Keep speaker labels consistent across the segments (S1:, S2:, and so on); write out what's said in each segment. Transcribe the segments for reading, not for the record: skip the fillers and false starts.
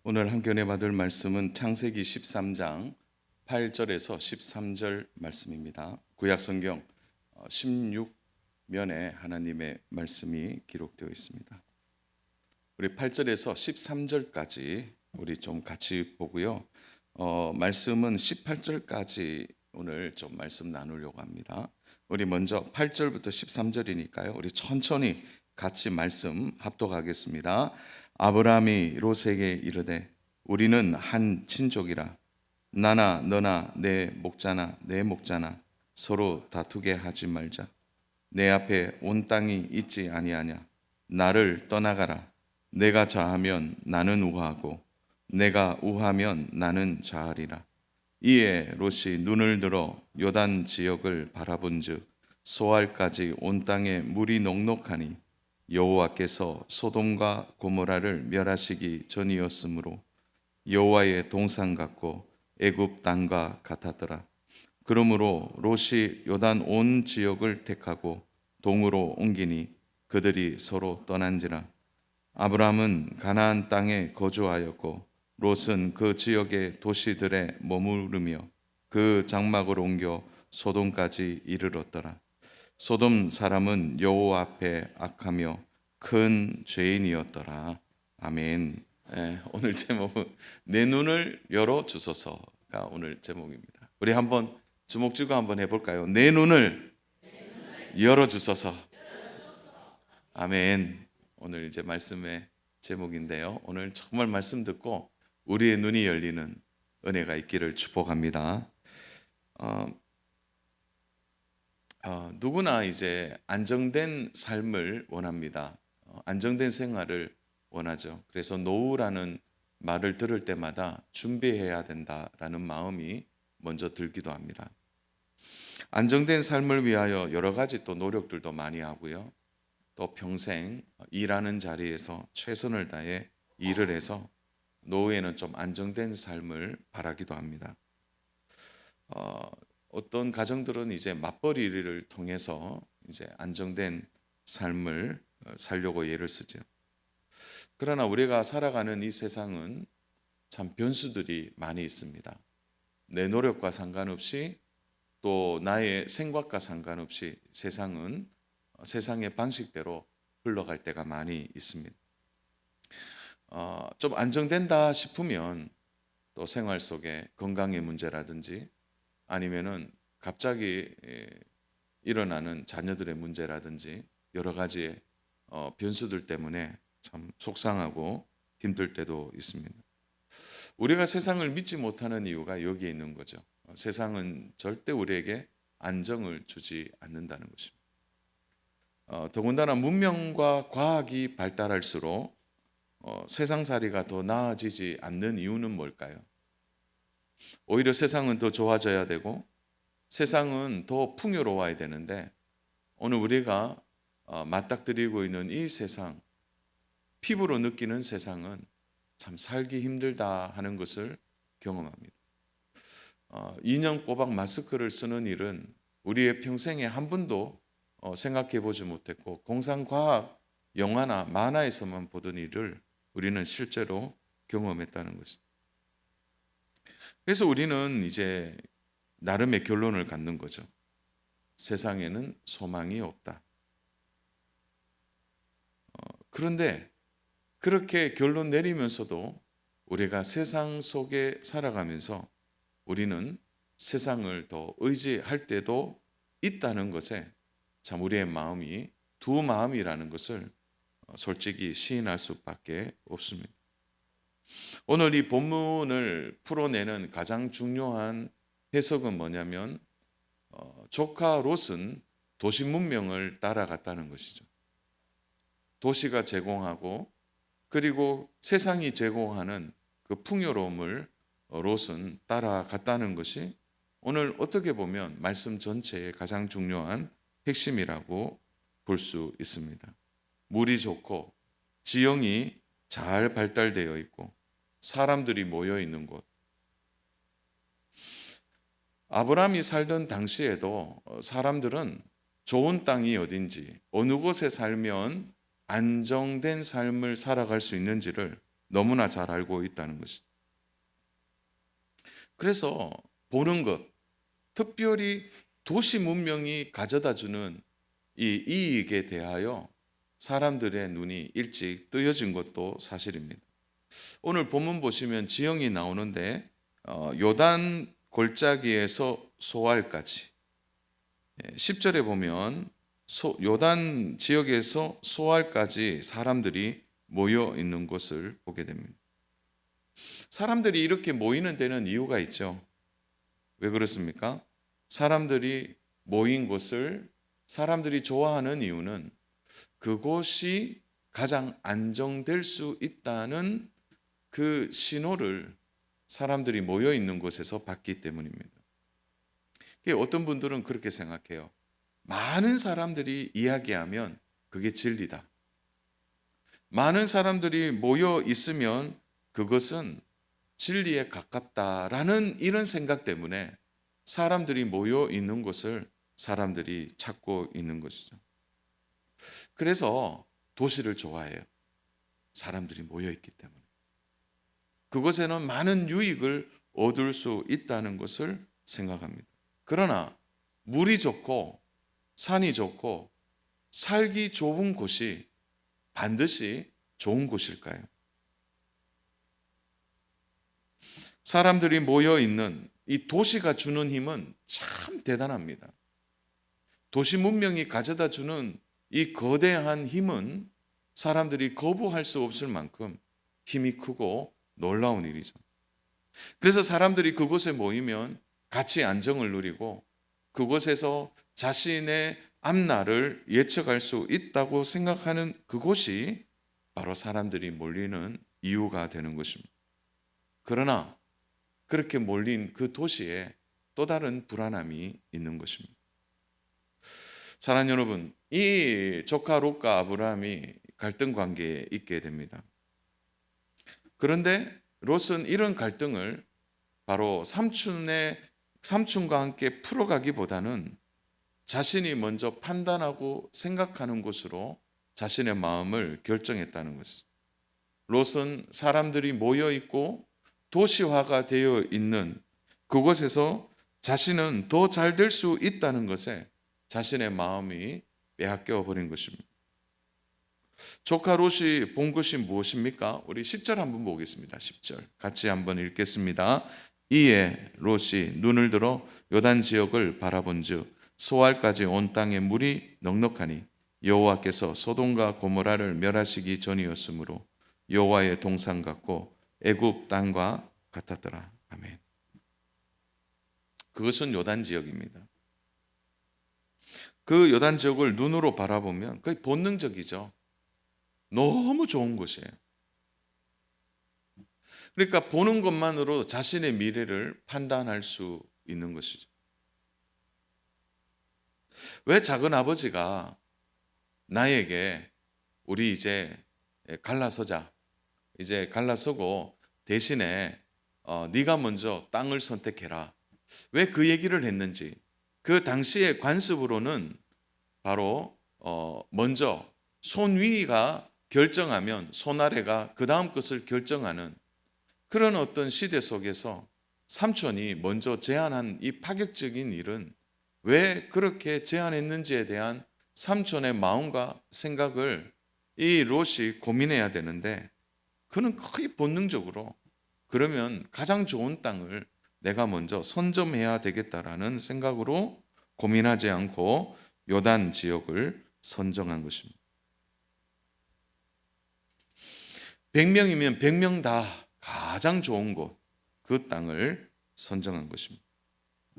S1: 오늘 함께 받을 말씀은 창세기 13장 8절에서 13절 말씀입니다. 구약 성경 16면에 하나님의 말씀이 기록되어 있습니다. 우리 8절에서 13절까지 우리 좀 같이 보고요. 말씀은 18절까지 오늘 좀 말씀 나누려고 합니다. 우리 먼저 8절부터 13절이니까요. 우리 천천히 같이 말씀 합독하겠습니다. 아브라함이 롯에게 이르되 우리는 한 친족이라 나나 너나 내 목자나 내 목자나 서로 다투게 하지 말자. 내 앞에 온 땅이 있지 아니하냐. 나를 떠나가라. 내가 자하면 나는 우하고 내가 우하면 나는 자하리라. 이에 롯이 눈을 들어 요단 지역을 바라본즉 소알까지 온 땅에 물이 녹록하니 여호와께서 소돔과 고모라를 멸하시기 전이었으므로 여호와의 동산 같고 애굽 땅과 같았더라. 그러므로 롯이 요단 온 지역을 택하고 동으로 옮기니 그들이 서로 떠난지라. 아브라함은 가나안 땅에 거주하였고 롯은 그 지역의 도시들에 머무르며 그 장막을 옮겨 소돔까지 이르렀더라. 소돔 사람은 여호와 앞에 악하며 큰 죄인이었더라. 아멘. 오늘 제목은 내 눈을 열어 주소서가 오늘 제목입니다. 우리 한번 주목 쥐고 한번 해볼까요? 내 눈을 열어 주소서. 아멘. 오늘 이제 말씀의 제목인데요. 오늘 정말 말씀 듣고 우리의 눈이 열리는 은혜가 있기를 축복합니다. 누구나 이제 안정된 삶을 원합니다. 안정된 생활을 원하죠. 그래서 노후라는 말을 들을 때마다 준비해야 된다라는 마음이 먼저 들기도 합니다. 안정된 삶을 위하여 여러 가지 또 노력들도 많이 하고요. 또 평생 일하는 자리에서 최선을 다해 일을 해서 노후에는 좀 안정된 삶을 바라기도 합니다. 어떤 가정들은 이제 맞벌이 일을 통해서 이제 안정된 삶을 살려고 애를 쓰죠. 그러나 우리가 살아가는 이 세상은 참 변수들이 많이 있습니다. 내 노력과 상관없이 또 나의 생각과 상관없이 세상은 세상의 방식대로 흘러갈 때가 많이 있습니다. 좀 안정된다 싶으면 또 생활 속에 건강의 문제라든지 아니면은 갑자기 일어나는 자녀들의 문제라든지 여러 가지의 변수들 때문에 참 속상하고 힘들 때도 있습니다. 우리가 세상을 믿지 못하는 이유가 여기에 있는 거죠. 세상은 절대 우리에게 안정을 주지 않는다는 것입니다. 더군다나 문명과 과학이 발달할수록 세상살이가 더 나아지지 않는 이유는 뭘까요? 오히려 세상은 더 좋아져야 되고 세상은 더 풍요로워야 되는데 오늘 우리가 맞닥뜨리고 있는 이 세상, 피부로 느끼는 세상은 참 살기 힘들다 하는 것을 경험합니다. 2년 꼬박 마스크를 쓰는 일은 우리의 평생에 한 번도 생각해 보지 못했고 공상과학 영화나 만화에서만 보던 일을 우리는 실제로 경험했다는 것입니다. 그래서 우리는 이제 나름의 결론을 갖는 거죠. 세상에는 소망이 없다. 그런데 그렇게 결론 내리면서도 우리가 세상 속에 살아가면서 우리는 세상을 더 의지할 때도 있다는 것에 참 우리의 마음이 두 마음이라는 것을 솔직히 시인할 수밖에 없습니다. 오늘 이 본문을 풀어내는 가장 중요한 해석은 뭐냐면 조카 롯은 도시 문명을 따라갔다는 것이죠. 도시가 제공하고 그리고 세상이 제공하는 그 풍요로움을 롯은 따라갔다는 것이 오늘 어떻게 보면 말씀 전체의 가장 중요한 핵심이라고 볼 수 있습니다. 물이 좋고 지형이 잘 발달되어 있고 사람들이 모여 있는 곳. 아브라함이 살던 당시에도 사람들은 좋은 땅이 어딘지 어느 곳에 살면 안정된 삶을 살아갈 수 있는지를 너무나 잘 알고 있다는 것이죠. 그래서 보는 것, 특별히 도시 문명이 가져다주는 이 이익에 대하여 사람들의 눈이 일찍 뜨여진 것도 사실입니다. 오늘 본문 보시면 지형이 나오는데 요단 골짜기에서 소알까지 10절에 보면 요단 지역에서 소알까지 사람들이 모여 있는 것을 보게 됩니다. 사람들이 이렇게 모이는 데는 이유가 있죠. 왜 그렇습니까? 사람들이 모인 곳을 사람들이 좋아하는 이유는 그곳이 가장 안정될 수 있다는 그 신호를 사람들이 모여 있는 곳에서 받기 때문입니다. 어떤 분들은 그렇게 생각해요. 많은 사람들이 이야기하면 그게 진리다. 많은 사람들이 모여 있으면 그것은 진리에 가깝다라는 이런 생각 때문에 사람들이 모여 있는 곳을 사람들이 찾고 있는 것이죠. 그래서 도시를 좋아해요. 사람들이 모여 있기 때문에. 그곳에는 많은 유익을 얻을 수 있다는 것을 생각합니다. 그러나 물이 좋고 산이 좋고 살기 좋은 곳이 반드시 좋은 곳일까요? 사람들이 모여 있는 이 도시가 주는 힘은 참 대단합니다. 도시 문명이 가져다 주는 이 거대한 힘은 사람들이 거부할 수 없을 만큼 힘이 크고 놀라운 일이죠. 그래서 사람들이 그곳에 모이면 같이 안정을 누리고 그곳에서 자신의 앞날을 예측할 수 있다고 생각하는 그곳이 바로 사람들이 몰리는 이유가 되는 것입니다. 그러나 그렇게 몰린 그 도시에 또 다른 불안함이 있는 것입니다. 사랑하는 여러분, 이 조카 롯과 아브라함이 갈등 관계에 있게 됩니다. 그런데 롯은 이런 갈등을 바로 삼촌과 함께 풀어가기보다는 자신이 먼저 판단하고 생각하는 것으로 자신의 마음을 결정했다는 것이죠. 롯은 사람들이 모여 있고 도시화가 되어 있는 그곳에서 자신은 더 잘 될 수 있다는 것에 자신의 마음이 빼앗겨 버린 것입니다. 조카 롯이 본 것이 무엇입니까? 우리 10절 한번 보겠습니다. 10절 같이 한번 읽겠습니다. 이에 롯이 눈을 들어 요단 지역을 바라본즉 소알까지 온 땅에 물이 넉넉하니 여호와께서 소돔과 고모라를 멸하시기 전이었으므로 여호와의 동산 같고 애굽 땅과 같았더라. 아멘. 그것은 요단 지역입니다. 그 요단 지역을 눈으로 바라보면 거의 본능적이죠. 너무 좋은 곳이에요. 그러니까 보는 것만으로 자신의 미래를 판단할 수 있는 것이죠. 왜 작은 아버지가 나에게 우리 이제 갈라서자, 이제 갈라서고 대신에 네가 먼저 땅을 선택해라. 왜 그 얘기를 했는지 그 당시의 관습으로는 바로 먼저 손 위가 결정하면 손 아래가 그 다음 것을 결정하는 그런 어떤 시대 속에서 삼촌이 먼저 제안한 이 파격적인 일은 왜 그렇게 제안했는지에 대한 삼촌의 마음과 생각을 이 롯이 고민해야 되는데 그는 거의 본능적으로 그러면 가장 좋은 땅을 내가 먼저 선점해야 되겠다라는 생각으로 고민하지 않고 요단 지역을 선정한 것입니다. 100명이면 100명 다 가장 좋은 곳, 그 땅을 선정한 것입니다.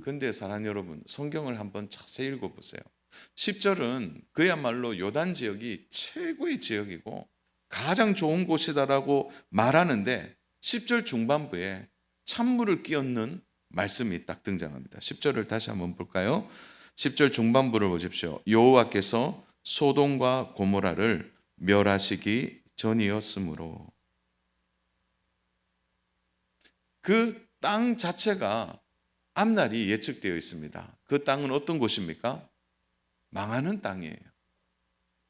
S1: 그런데 사랑하는 여러분, 성경을 한번 자세히 읽어보세요. 10절은 그야말로 요단 지역이 최고의 지역이고 가장 좋은 곳이다라고 말하는데 10절 중반부에 찬물을 끼얹는 말씀이 딱 등장합니다. 10절을 다시 한번 볼까요? 10절 중반부를 보십시오. 여호와께서 소돔과 고모라를 멸하시기 전이었으므로 그 땅 자체가 앞날이 예측되어 있습니다. 그 땅은 어떤 곳입니까? 망하는 땅이에요.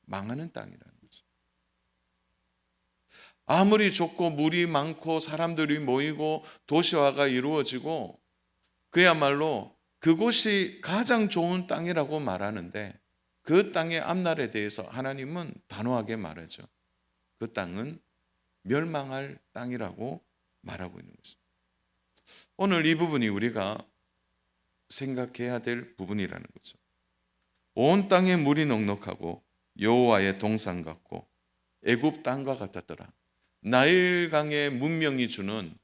S1: 망하는 땅이라는 거죠. 아무리 좋고 물이 많고 사람들이 모이고 도시화가 이루어지고 그야말로 그곳이 가장 좋은 땅이라고 말하는데 그 땅의 앞날에 대해서 하나님은 단호하게 말하죠. 그 땅은 멸망할 땅이라고 말하고 있는 것입니다. 오늘 이 부분이 우리가 생각해야 될 부분이라는 거죠. 온 땅에 물이 넉넉하고 여호와의 동산 같고 애굽 땅과 같았더라. 나일강의 문명이 주는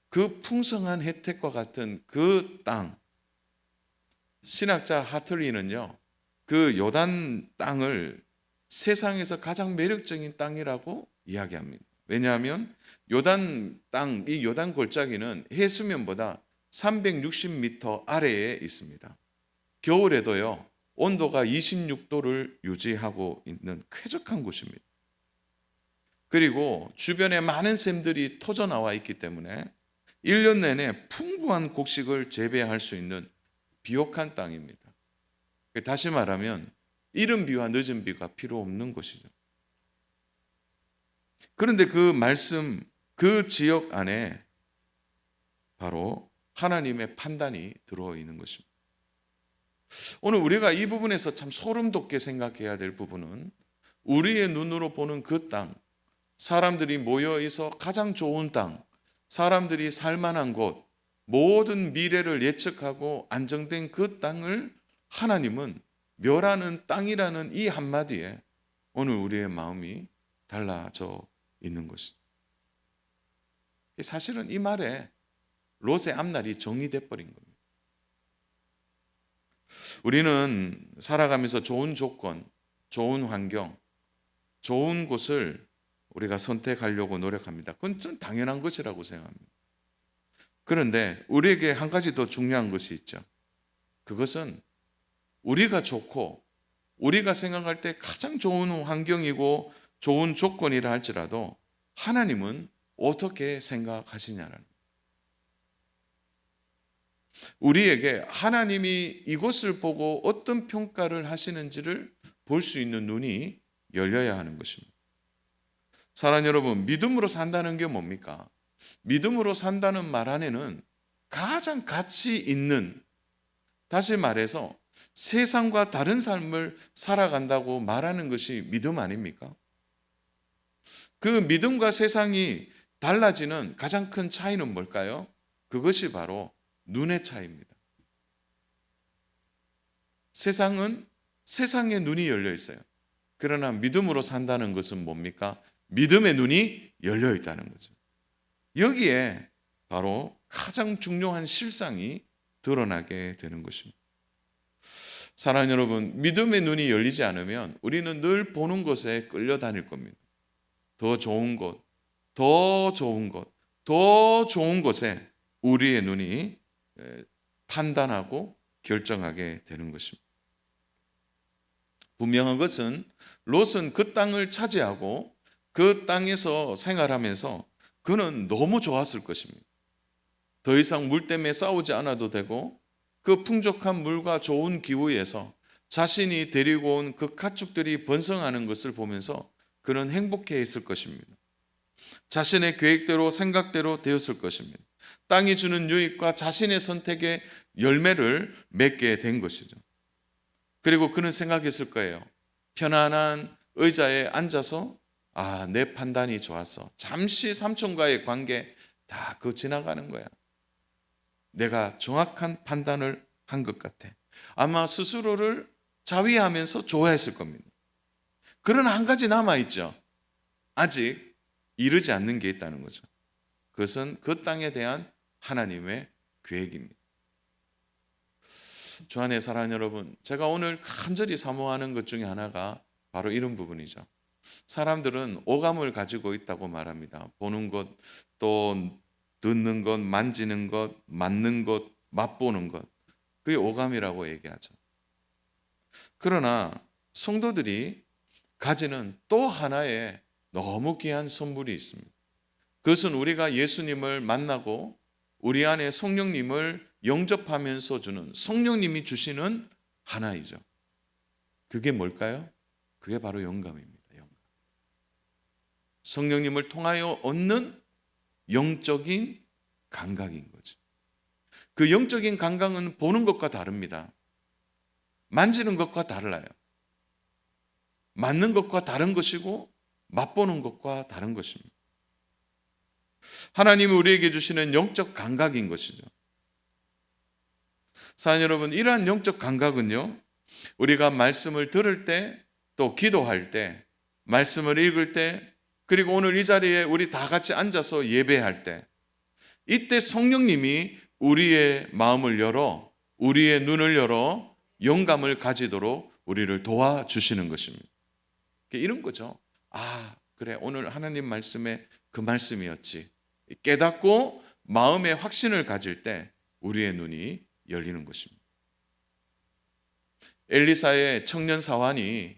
S1: 그 풍성한 혜택과 같은 그 땅. 신학자 하틀리는요, 그 요단 땅을 세상에서 가장 매력적인 땅이라고 이야기합니다. 왜냐하면 요단 땅, 이 요단 골짜기는 해수면보다 360m 아래에 있습니다. 겨울에도요, 온도가 26도를 유지하고 있는 쾌적한 곳입니다. 그리고 주변에 많은 샘들이 터져 나와 있기 때문에 1년 내내 풍부한 곡식을 재배할 수 있는 비옥한 땅입니다. 다시 말하면 이른 비와 늦은 비가 필요 없는 곳이죠. 그런데 그 말씀, 그 지역 안에 바로 하나님의 판단이 들어있는 것입니다. 오늘 우리가 이 부분에서 참 소름 돋게 생각해야 될 부분은 우리의 눈으로 보는 그 땅, 사람들이 모여 있어 가장 좋은 땅, 사람들이 살만한 곳, 모든 미래를 예측하고 안정된 그 땅을 하나님은 멸하는 땅이라는 이 한마디에 오늘 우리의 마음이 달라져 있는 것이죠. 사실은 이 말에 롯의 앞날이 정리돼 버린 겁니다. 우리는 살아가면서 좋은 조건, 좋은 환경, 좋은 곳을 우리가 선택하려고 노력합니다. 그건 좀 당연한 것이라고 생각합니다. 그런데 우리에게 한 가지 더 중요한 것이 있죠. 그것은 우리가 좋고 우리가 생각할 때 가장 좋은 환경이고 좋은 조건이라 할지라도 하나님은 어떻게 생각하시냐는, 우리에게 하나님이 이것을 보고 어떤 평가를 하시는지를 볼 수 있는 눈이 열려야 하는 것입니다. 사랑하는 여러분, 믿음으로 산다는 게 뭡니까? 믿음으로 산다는 말 안에는 가장 가치 있는, 다시 말해서 세상과 다른 삶을 살아간다고 말하는 것이 믿음 아닙니까? 그 믿음과 세상이 달라지는 가장 큰 차이는 뭘까요? 그것이 바로 눈의 차이입니다. 세상은 세상의 눈이 열려 있어요. 그러나 믿음으로 산다는 것은 뭡니까? 믿음의 눈이 열려 있다는 거죠. 여기에 바로 가장 중요한 실상이 드러나게 되는 것입니다. 사랑하는 여러분, 믿음의 눈이 열리지 않으면 우리는 늘 보는 것에 끌려다닐 겁니다. 더 좋은 곳, 더 좋은 곳, 더 좋은 곳에 우리의 눈이 판단하고 결정하게 되는 것입니다. 분명한 것은 롯은 그 땅을 차지하고 그 땅에서 생활하면서 그는 너무 좋았을 것입니다. 더 이상 물 때문에 싸우지 않아도 되고 그 풍족한 물과 좋은 기후에서 자신이 데리고 온 그 가축들이 번성하는 것을 보면서 그는 행복해 했을 것입니다. 자신의 계획대로 생각대로 되었을 것입니다. 땅이 주는 유익과 자신의 선택의 열매를 맺게 된 것이죠. 그리고 그는 생각했을 거예요. 편안한 의자에 앉아서 내 판단이 좋았어. 잠시 삼촌과의 관계 다 그거 지나가는 거야. 내가 정확한 판단을 한 것 같아. 아마 스스로를 자위하면서 좋아했을 겁니다. 그러나 한 가지 남아있죠. 아직 이르지 않는 게 있다는 거죠. 그것은 그 땅에 대한 하나님의 계획입니다. 주 안에 사랑하는 여러분, 제가 오늘 간절히 사모하는 것 중에 하나가 바로 이런 부분이죠. 사람들은 오감을 가지고 있다고 말합니다. 보는 것, 또 듣는 것, 만지는 것, 맞는 것, 맛보는 것. 그게 오감이라고 얘기하죠. 그러나 성도들이 가지는 또 하나의 너무 귀한 선물이 있습니다. 그것은 우리가 예수님을 만나고 우리 안에 성령님을 영접하면서 주는, 성령님이 주시는 하나이죠. 그게 뭘까요? 그게 바로 영감입니다. 영감. 성령님을 통하여 얻는 영적인 감각인 거죠. 그 영적인 감각은 보는 것과 다릅니다. 만지는 것과 달라요. 맞는 것과 다른 것이고 맛보는 것과 다른 것입니다. 하나님이 우리에게 주시는 영적 감각인 것이죠. 사랑하는 여러분, 이러한 영적 감각은요, 우리가 말씀을 들을 때, 또 기도할 때, 말씀을 읽을 때, 그리고 오늘 이 자리에 우리 다 같이 앉아서 예배할 때, 이때 성령님이 우리의 마음을 열어, 우리의 눈을 열어 영감을 가지도록 우리를 도와주시는 것입니다. 이런 거죠. 아, 그래, 오늘 하나님 말씀에 그 말씀이었지. 깨닫고 마음의 확신을 가질 때 우리의 눈이 열리는 것입니다. 엘리사의 청년 사환이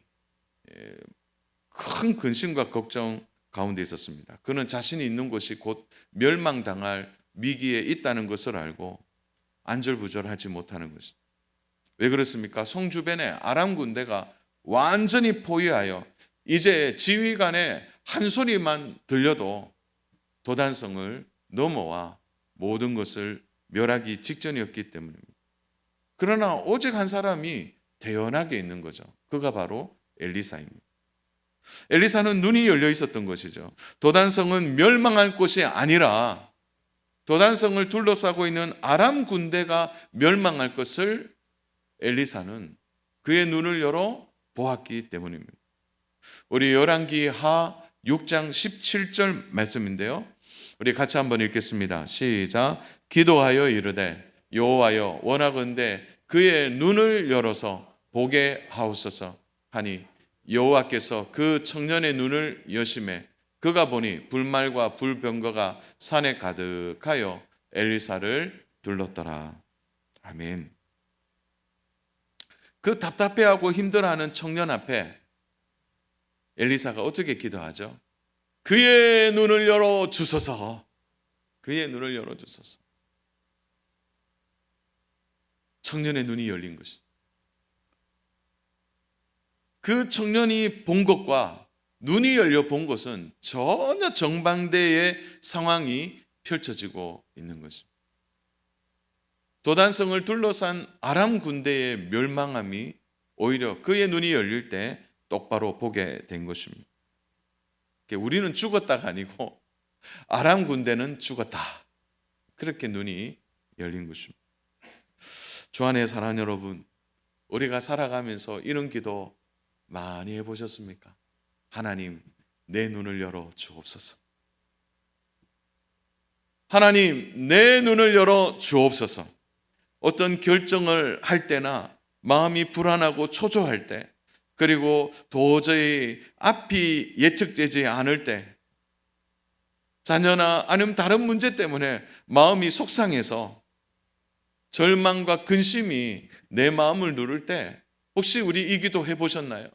S1: 큰 근심과 걱정 가운데 있었습니다. 그는 자신이 있는 곳이 곧 멸망당할 위기에 있다는 것을 알고 안절부절하지 못하는 것입니다. 왜 그렇습니까? 성 주변에 아람 군대가 완전히 포위하여 이제 지휘관의 한 소리만 들려도 도단성을 넘어와 모든 것을 멸하기 직전이었기 때문입니다. 그러나 오직 한 사람이 대연하게 있는 거죠. 그가 바로 엘리사입니다. 엘리사는 눈이 열려 있었던 것이죠. 도단성은 멸망할 곳이 아니라 도단성을 둘러싸고 있는 아람 군대가 멸망할 것을 엘리사는 그의 눈을 열어 보았기 때문입니다. 우리 열왕기하 6장 17절 말씀인데요. 우리 같이 한번 읽겠습니다. 시작. 기도하여 이르되 여호와여 원하건대 그의 눈을 열어서 보게 하옵소서 하니 여호와께서 그 청년의 눈을 여심해 그가 보니 불말과 불병거가 산에 가득하여 엘리사를 둘렀더라. 아멘. 그 답답해하고 힘들어하는 청년 앞에 엘리사가 어떻게 기도하죠? 그의 눈을 열어 주소서. 그의 눈을 열어 주소서. 청년의 눈이 열린 것이다. 그 청년이 본 것과 눈이 열려 본 것은 전혀 정반대의 상황이 펼쳐지고 있는 것입니다. 도단성을 둘러싼 아람 군대의 멸망함이 오히려 그의 눈이 열릴 때 똑바로 보게 된 것입니다. 우리는 죽었다가 아니고 아람 군대는 죽었다. 그렇게 눈이 열린 것입니다. 주 안에 사랑하는 여러분, 우리가 살아가면서 이런 기도 많이 해보셨습니까? 하나님, 내 눈을 열어 주옵소서. 하나님, 내 눈을 열어 주옵소서. 어떤 결정을 할 때나 마음이 불안하고 초조할 때, 그리고 도저히 앞이 예측되지 않을 때, 자녀나 아니면 다른 문제 때문에 마음이 속상해서 절망과 근심이 내 마음을 누를 때 혹시 우리 이 기도 해보셨나요?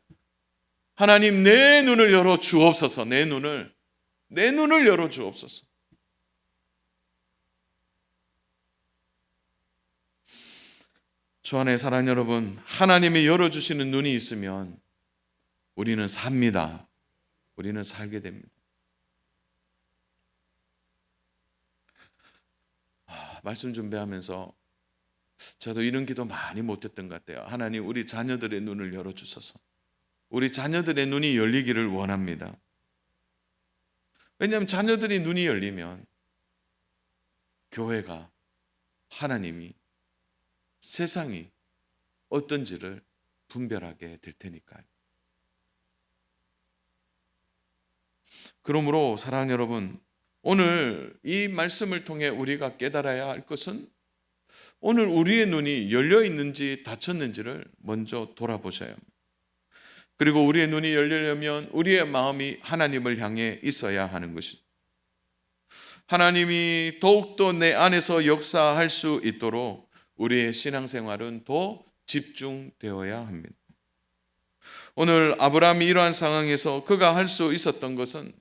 S1: 하나님, 내 눈을 열어 주옵소서. 내 눈을 열어 주옵소서. 주 안에 사랑하는 여러분, 하나님이 열어주시는 눈이 있으면 우리는 삽니다. 우리는 살게 됩니다. 말씀 준비하면서 저도 이런 기도 많이 못했던 것 같아요. 하나님, 우리 자녀들의 눈을 열어주소서. 우리 자녀들의 눈이 열리기를 원합니다. 왜냐하면 자녀들이 눈이 열리면 교회가, 하나님이, 세상이 어떤지를 분별하게 될 테니까요. 그러므로 사랑하는 여러분, 오늘 이 말씀을 통해 우리가 깨달아야 할 것은 오늘 우리의 눈이 열려 있는지 닫혔는지를 먼저 돌아보셔야 합니다. 그리고 우리의 눈이 열리려면 우리의 마음이 하나님을 향해 있어야 하는 것입니다. 하나님이 더욱더 내 안에서 역사할 수 있도록 우리의 신앙생활은 더 집중되어야 합니다. 오늘 아브라함이 이러한 상황에서 그가 할 수 있었던 것은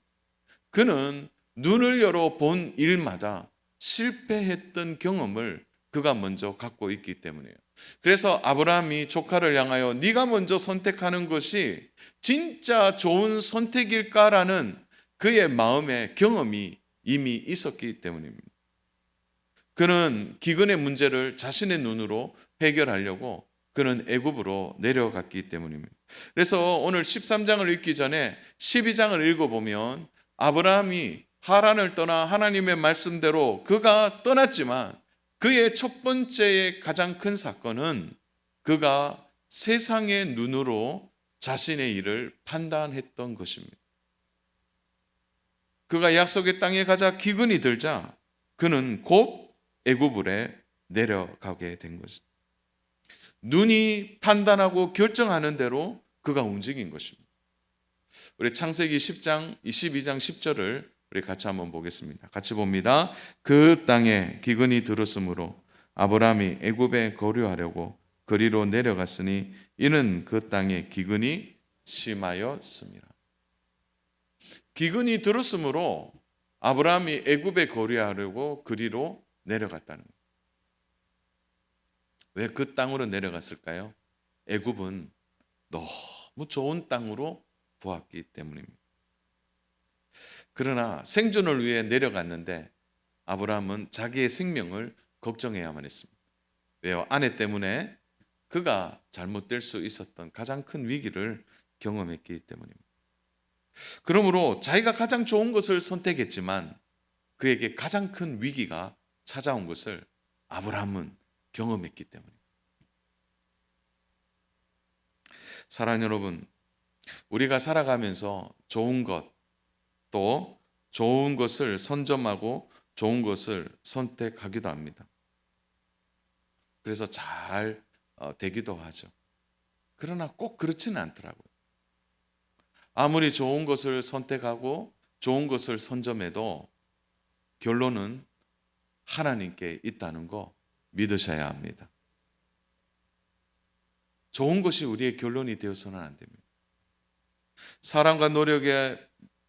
S1: 그는 눈을 열어 본 일마다 실패했던 경험을 그가 먼저 갖고 있기 때문이에요. 그래서 아브라함이 조카를 향하여 네가 먼저 선택하는 것이 진짜 좋은 선택일까라는 그의 마음의 경험이 이미 있었기 때문입니다. 그는 기근의 문제를 자신의 눈으로 해결하려고 그는 애굽으로 내려갔기 때문입니다. 그래서 오늘 13장을 읽기 전에 12장을 읽어보면 아브라함이 하란을 떠나 하나님의 말씀대로 그가 떠났지만 그의 첫 번째의 가장 큰 사건은 그가 세상의 눈으로 자신의 일을 판단했던 것입니다. 그가 약속의 땅에 가자 기근이 들자 그는 곧 애굽으로 내려가게 된 것입니다. 눈이 판단하고 결정하는 대로 그가 움직인 것입니다. 우리 창세기 10장 22장 10절을 우리 같이 한번 보겠습니다. 같이 봅니다. 그 땅에 기근이 들었으므로 아브라함이 애굽에 거류하려고 그리로 내려갔으니 이는 그 땅에 기근이 심하였습니다. 기근이 들었으므로 아브라함이 애굽에 거류하려고 그리로 내려갔다는 거예요. 왜 그 땅으로 내려갔을까요? 애굽은 너무 좋은 땅으로 보았기 때문입니다. 그러나 생존을 위해 내려갔는데 아브라함은 자기의 생명을 걱정해야만 했습니다. 왜요? 아내 때문에 그가 잘못될 수 있었던 가장 큰 위기를 경험했기 때문입니다. 그러므로 자기가 가장 좋은 것을 선택했지만 그에게 가장 큰 위기가 찾아온 것을 아브라함은 경험했기 때문입니다. 사랑하는 여러분, 우리가 살아가면서 좋은 것, 또 좋은 것을 선점하고 좋은 것을 선택하기도 합니다. 그래서 잘 되기도 하죠. 그러나 꼭 그렇지는 않더라고요. 아무리 좋은 것을 선택하고 좋은 것을 선점해도 결론은 하나님께 있다는 거 믿으셔야 합니다. 좋은 것이 우리의 결론이 되어서는 안 됩니다. 사람과 노력에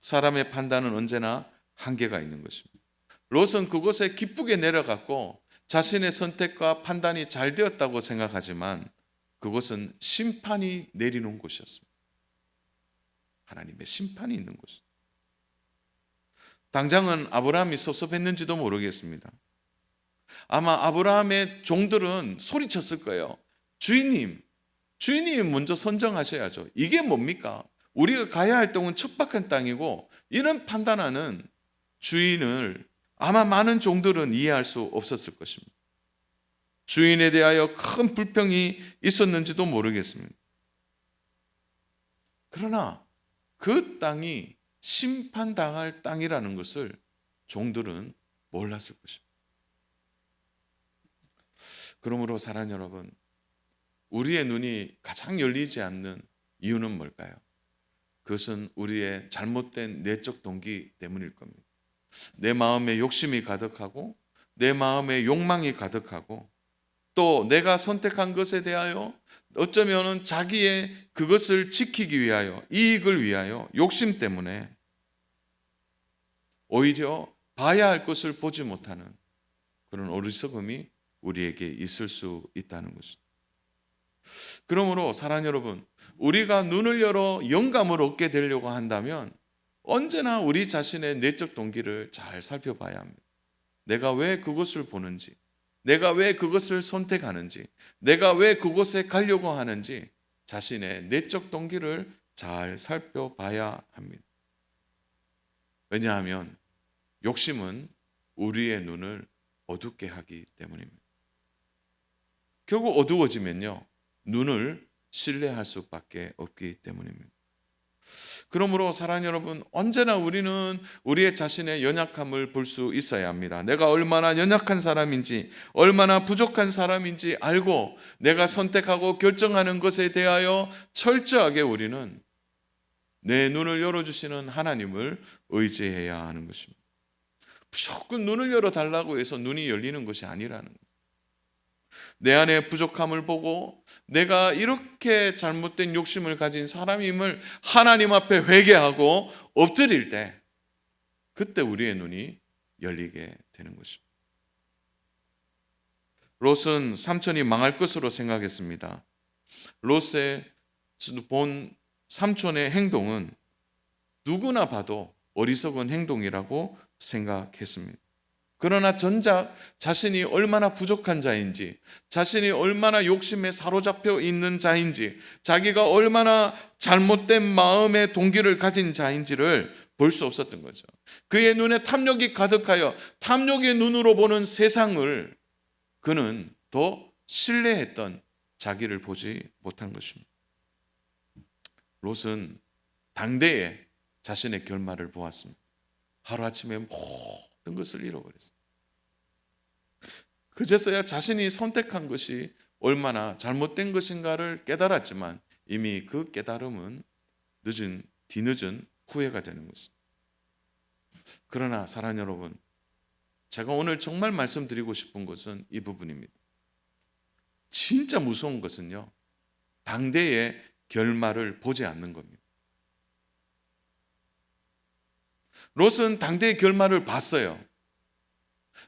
S1: 사람의 판단은 언제나 한계가 있는 것입니다. 롯은 그곳에 기쁘게 내려갔고 자신의 선택과 판단이 잘 되었다고 생각하지만 그곳은 심판이 내리는 곳이었습니다. 하나님의 심판이 있는 곳. 당장은 아브라함이 섭섭했는지도 모르겠습니다. 아마 아브라함의 종들은 소리쳤을 거예요. 주인님 먼저 선정하셔야죠. 이게 뭡니까? 우리가 가야 할 땅은 척박한 땅이고 이런 판단하는 주인을 아마 많은 종들은 이해할 수 없었을 것입니다. 주인에 대하여 큰 불평이 있었는지도 모르겠습니다. 그러나 그 땅이 심판당할 땅이라는 것을 종들은 몰랐을 것입니다. 그러므로 사랑하는 여러분, 우리의 눈이 가장 열리지 않는 이유는 뭘까요? 그것은 우리의 잘못된 내적 동기 때문일 겁니다. 내 마음에 욕심이 가득하고 내 마음에 욕망이 가득하고 또 내가 선택한 것에 대하여 어쩌면 자기의 그것을 지키기 위하여 이익을 위하여 욕심 때문에 오히려 봐야 할 것을 보지 못하는 그런 어리석음이 우리에게 있을 수 있다는 것입니다. 그러므로 사랑하는 여러분, 우리가 눈을 열어 영감을 얻게 되려고 한다면 언제나 우리 자신의 내적 동기를 잘 살펴봐야 합니다. 내가 왜 그것을 보는지, 내가 왜 그것을 선택하는지, 내가 왜 그곳에 가려고 하는지 자신의 내적 동기를 잘 살펴봐야 합니다. 왜냐하면 욕심은 우리의 눈을 어둡게 하기 때문입니다. 결국 어두워지면요, 눈을 신뢰할 수밖에 없기 때문입니다. 그러므로 사랑하는 여러분, 언제나 우리는 우리의 자신의 연약함을 볼 수 있어야 합니다. 내가 얼마나 연약한 사람인지, 얼마나 부족한 사람인지 알고 내가 선택하고 결정하는 것에 대하여 철저하게 우리는 내 눈을 열어주시는 하나님을 의지해야 하는 것입니다. 무조건 눈을 열어달라고 해서 눈이 열리는 것이 아니라는 거예요. 내 안에 부족함을 보고 내가 이렇게 잘못된 욕심을 가진 사람임을 하나님 앞에 회개하고 엎드릴 때 그때 우리의 눈이 열리게 되는 것입니다. 롯은 삼촌이 망할 것으로 생각했습니다. 롯의 본 삼촌의 행동은 누구나 봐도 어리석은 행동이라고 생각했습니다. 그러나 정작 자신이 얼마나 부족한 자인지, 자신이 얼마나 욕심에 사로잡혀 있는 자인지, 자기가 얼마나 잘못된 마음의 동기를 가진 자인지를 볼 수 없었던 거죠. 그의 눈에 탐욕이 가득하여 탐욕의 눈으로 보는 세상을 그는 더 신뢰했던 자기를 보지 못한 것입니다. 롯은 당대에 자신의 결말을 보았습니다. 하루아침에 모든 것을 잃어버렸습니다. 그제서야 자신이 선택한 것이 얼마나 잘못된 것인가를 깨달았지만 이미 그 깨달음은 뒤늦은 후회가 되는 것입니다. 그러나 사랑하는 여러분, 제가 오늘 정말 말씀드리고 싶은 것은 이 부분입니다. 진짜 무서운 것은요, 당대의 결말을 보지 않는 겁니다. 롯은 당대의 결말을 봤어요.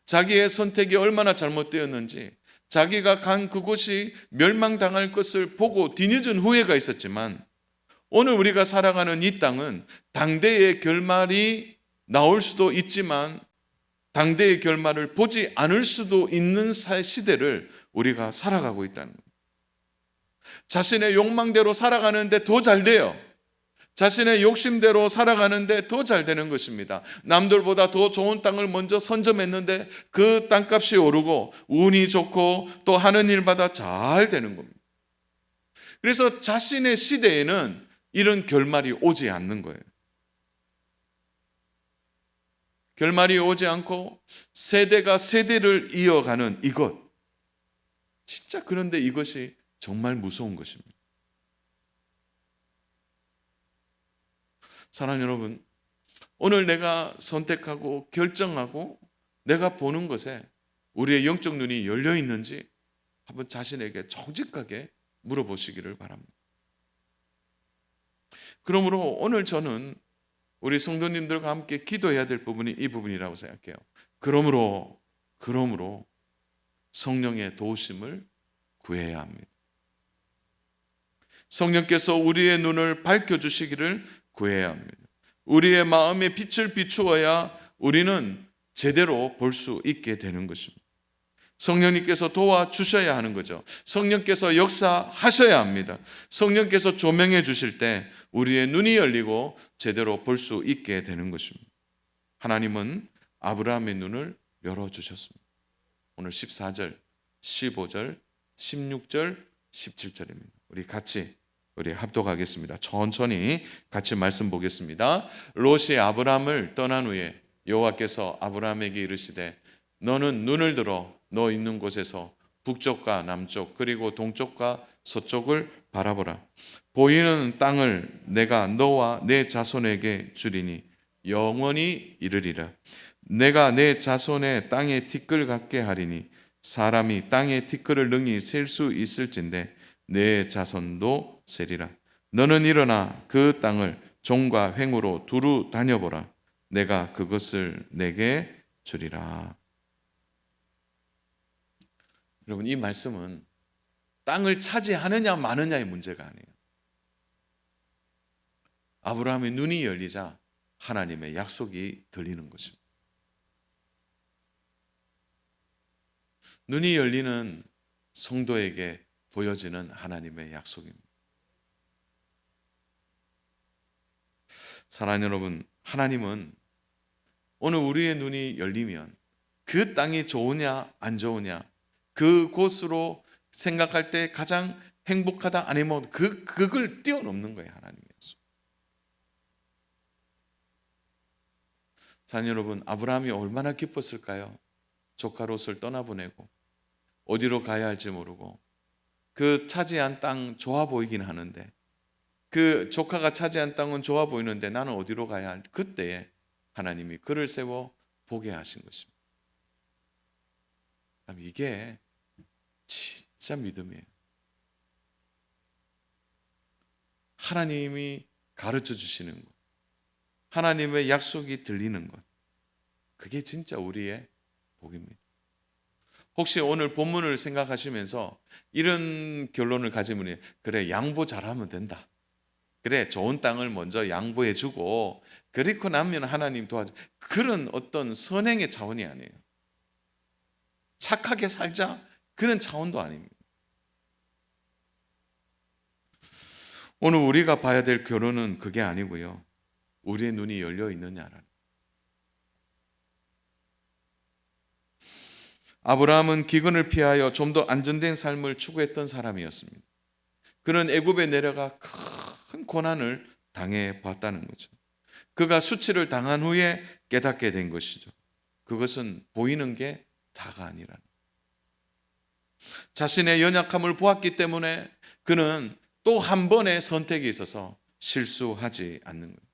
S1: 자기의 선택이 얼마나 잘못되었는지, 자기가 간 그곳이 멸망당할 것을 보고 뒤늦은 후회가 있었지만, 오늘 우리가 살아가는 이 땅은 당대의 결말이 나올 수도 있지만 당대의 결말을 보지 않을 수도 있는 시대를 우리가 살아가고 있다는 겁니다. 자신의 욕망대로 살아가는데 더 잘 돼요. 자신의 욕심대로 살아가는데 더 잘 되는 것입니다. 남들보다 더 좋은 땅을 먼저 선점했는데 그 땅값이 오르고 운이 좋고 또 하는 일마다 잘 되는 겁니다. 그래서 자신의 시대에는 이런 결말이 오지 않는 거예요. 결말이 오지 않고 세대가 세대를 이어가는 이것. 진짜 그런데 이것이 정말 무서운 것입니다. 사랑하는 여러분, 오늘 내가 선택하고 결정하고 내가 보는 것에 우리의 영적 눈이 열려 있는지 한번 자신에게 정직하게 물어보시기를 바랍니다. 그러므로 오늘 저는 우리 성도님들과 함께 기도해야 될 부분이 이 부분이라고 생각해요. 그러므로 성령의 도우심을 구해야 합니다. 성령께서 우리의 눈을 밝혀주시기를 구해야 합니다. 우리의 마음에 빛을 비추어야 우리는 제대로 볼 수 있게 되는 것입니다. 성령님께서 도와주셔야 하는 거죠. 성령께서 역사하셔야 합니다. 성령께서 조명해 주실 때 우리의 눈이 열리고 제대로 볼 수 있게 되는 것입니다. 하나님은 아브라함의 눈을 열어주셨습니다. 오늘 14절, 15절, 16절, 17절입니다. 우리 합독하겠습니다. 천천히 같이 말씀 보겠습니다. 롯이 아브라함을 떠난 후에 여호와께서 아브라함에게 이르시되 너는 눈을 들어 너 있는 곳에서 북쪽과 남쪽 그리고 동쪽과 서쪽을 바라보라. 보이는 땅을 내가 너와 내 자손에게 주리니 영원히 이르리라. 내가 내 자손의 땅에 티끌 같게 하리니 사람이 땅의 티끌을 능히 셀 수 있을진데 내 자손도 세리라. 너는 일어나 그 땅을 종과 횡으로 두루 다녀보라. 내가 그것을 내게 주리라. 여러분, 이 말씀은 땅을 차지하느냐 마느냐의 문제가 아니에요. 아브라함의 눈이 열리자 하나님의 약속이 들리는 것입니다. 눈이 열리는 성도에게 보여지는 하나님의 약속입니다. 사랑하는 여러분, 하나님은 오늘 우리의 눈이 열리면 그 땅이 좋으냐 안 좋으냐, 그곳으로 생각할 때 가장 행복하다 아니면 그걸 뛰어넘는 거예요. 하나님의 약속. 사랑하는 여러분, 아브라함이 얼마나 기뻤을까요? 조카 롯을 떠나보내고 어디로 가야 할지 모르고 그 차지한 땅 좋아 보이긴 하는데, 그 조카가 차지한 땅은 좋아 보이는데 나는 어디로 가야 할지, 그때에 하나님이 그를 세워 보게 하신 것입니다. 이게 진짜 믿음이에요. 하나님이 가르쳐 주시는 것, 하나님의 약속이 들리는 것, 그게 진짜 우리의 복입니다. 혹시 오늘 본문을 생각하시면서 이런 결론을 가지면, 그래, 양보 잘하면 된다, 그래, 좋은 땅을 먼저 양보해 주고 그리고 나면 하나님 도와줘. 그런 어떤 선행의 차원이 아니에요. 착하게 살자, 그런 차원도 아닙니다. 오늘 우리가 봐야 될 결론은 그게 아니고요. 우리의 눈이 열려 있느냐라는. 아브라함은 기근을 피하여 좀 더 안정된 삶을 추구했던 사람이었습니다. 그는 애굽에 내려가 큰 고난을 당해 봤다는 거죠. 그가 수치를 당한 후에 깨닫게 된 것이죠. 그것은 보이는 게 다가 아니라는. 자신의 연약함을 보았기 때문에 그는 또 한 번의 선택이 있어서 실수하지 않는 거예요.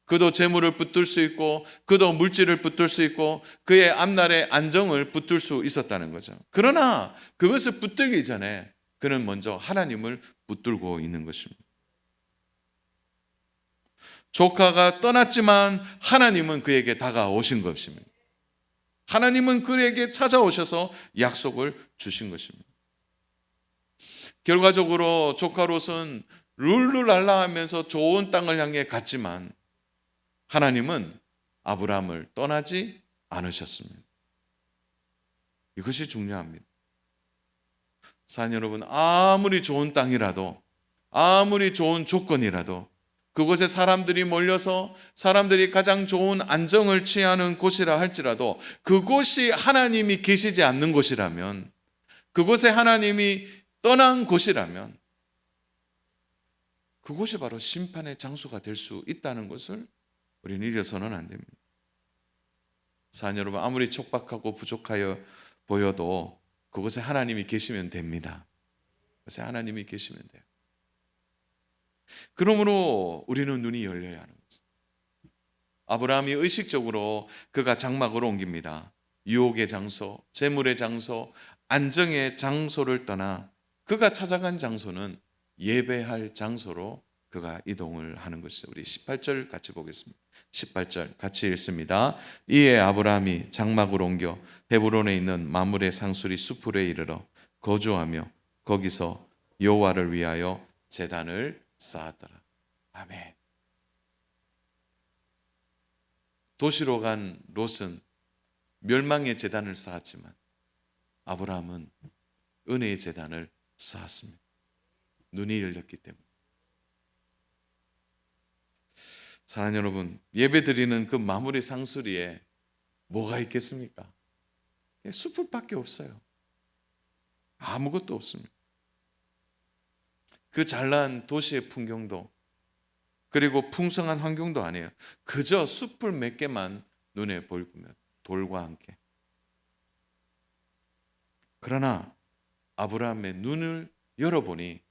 S1: 그도 재물을 붙들 수 있고 그도 물질을 붙들 수 있고 그의 앞날의 안정을 붙들 수 있었다는 거죠. 그러나 그것을 붙들기 전에 그는 먼저 하나님을 붙들고 있는 것입니다. 조카가 떠났지만 하나님은 그에게 다가오신 것입니다. 하나님은 그에게 찾아오셔서 약속을 주신 것입니다. 결과적으로 조카 롯은 룰루랄라 하면서 좋은 땅을 향해 갔지만 하나님은 아브라함을 떠나지 않으셨습니다. 이것이 중요합니다. 사랑 여러분, 아무리 좋은 땅이라도 아무리 좋은 조건이라도 그곳에 사람들이 몰려서 사람들이 가장 좋은 안정을 취하는 곳이라 할지라도 그곳이 하나님이 계시지 않는 곳이라면, 그곳에 하나님이 떠난 곳이라면 그곳이 바로 심판의 장소가 될 수 있다는 것을 우리는 잊어서는 안 됩니다. 사랑 여러분, 아무리 촉박하고 부족하여 보여도 그곳에 하나님이 계시면 됩니다. 그곳에 하나님이 계시면 돼요. 그러므로 우리는 눈이 열려야 하는 거죠. 아브라함이 의식적으로 그가 장막으로 옮깁니다. 유혹의 장소, 재물의 장소, 안정의 장소를 떠나 그가 찾아간 장소는 예배할 장소로 그가 이동을 하는 것이죠. 우리 18절 같이 보겠습니다. 18절 같이 읽습니다. 이에 아브라함이 장막으로 옮겨 헤브론에 있는 마므레 상수리 수풀에 이르러 거주하며 거기서 여호와를 위하여 제단을 쌓았더라. 아멘. 도시로 간 롯은 멸망의 제단을 쌓았지만 아브라함은 은혜의 제단을 쌓았습니다. 눈이 열렸기 때문에. 사랑하는 여러분, 예배 드리는 그 마무리 상수리에 뭐가 있겠습니까? 숲밖에 없어요. 아무것도 없습니다. 그 잘난 도시의 풍경도 그리고 풍성한 환경도 아니에요. 그저 숲을 몇 개만 눈에 보이면 돌과 함께. 그러나 아브라함의 눈을 열어보니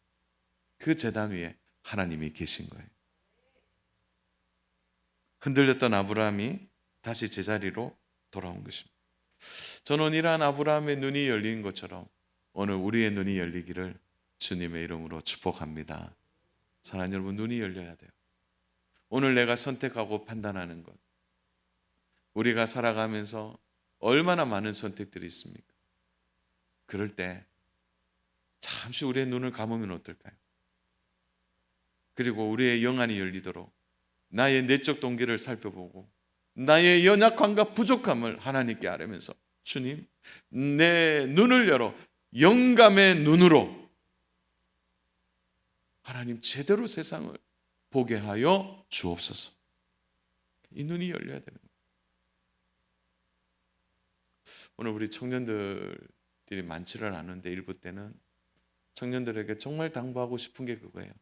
S1: 그 제단 위에 하나님이 계신 거예요. 흔들렸던 아브라함이 다시 제자리로 돌아온 것입니다. 저는 이러한 아브라함의 눈이 열린 것처럼 오늘 우리의 눈이 열리기를 주님의 이름으로 축복합니다. 사랑하는 여러분, 눈이 열려야 돼요. 오늘 내가 선택하고 판단하는 것, 우리가 살아가면서 얼마나 많은 선택들이 있습니까? 그럴 때 잠시 우리의 눈을 감으면 어떨까요? 그리고 우리의 영안이 열리도록 나의 내적 동기를 살펴보고 나의 연약함과 부족함을 하나님께 아뢰면서 주님, 내 눈을 열어 영감의 눈으로 하나님 제대로 세상을 보게 하여 주옵소서. 이 눈이 열려야 되는 거예요. 오늘 우리 청년들이 많지를 않은데 일부 때는 청년들에게 정말 당부하고 싶은 게 그거예요.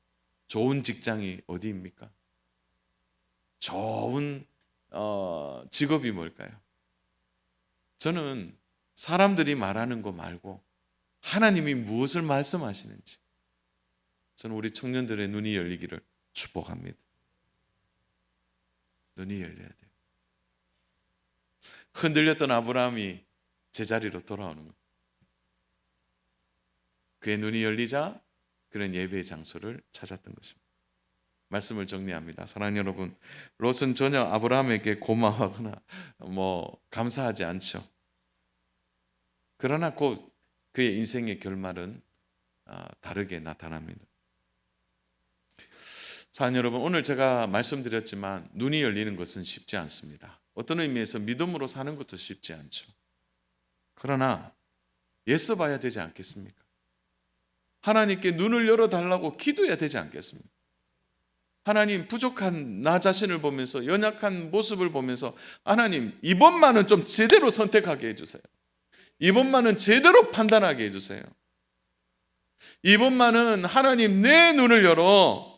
S1: 좋은 직장이 어디입니까? 좋은 직업이 뭘까요? 저는 사람들이 말하는 거 말고 하나님이 무엇을 말씀하시는지, 저는 우리 청년들의 눈이 열리기를 축복합니다. 눈이 열려야 돼요. 흔들렸던 아브라함이 제자리로 돌아오는 것. 그의 눈이 열리자 그는 예배의 장소를 찾았던 것입니다. 말씀을 정리합니다. 사랑하는 여러분, 롯은 전혀 아브라함에게 고마워하거나 감사하지 않죠. 그러나 곧 그의 인생의 결말은 다르게 나타납니다. 사랑하는 여러분, 오늘 제가 말씀드렸지만 눈이 열리는 것은 쉽지 않습니다. 어떤 의미에서 믿음으로 사는 것도 쉽지 않죠. 그러나 애써 봐야 되지 않겠습니까? 하나님께 눈을 열어달라고 기도해야 되지 않겠습니까? 하나님, 부족한 나 자신을 보면서, 연약한 모습을 보면서 하나님, 이번만은 좀 제대로 선택하게 해주세요. 이번만은 제대로 판단하게 해주세요. 이번만은 하나님 내 눈을 열어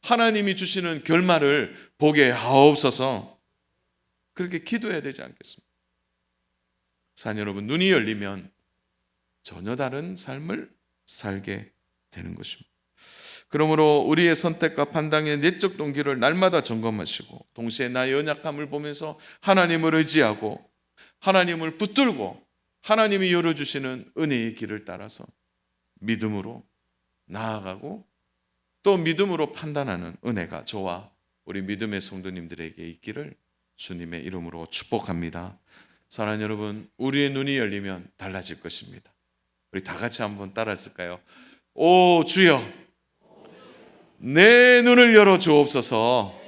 S1: 하나님이 주시는 결말을 보게 하옵소서. 그렇게 기도해야 되지 않겠습니까? 사랑하는 여러분, 눈이 열리면 전혀 다른 삶을 살게 되는 것입니다. 그러므로 우리의 선택과 판단의 내적 동기를 날마다 점검하시고 동시에 나의 연약함을 보면서 하나님을 의지하고 하나님을 붙들고 하나님이 열어주시는 은혜의 길을 따라서 믿음으로 나아가고 또 믿음으로 판단하는 은혜가 저와 우리 믿음의 성도님들에게 있기를 주님의 이름으로 축복합니다. 사랑하는 여러분, 우리의 눈이 열리면 달라질 것입니다. 우리 다 같이 한번 따라했을까요? 오 주여, 내 눈을 열어 주옵소서.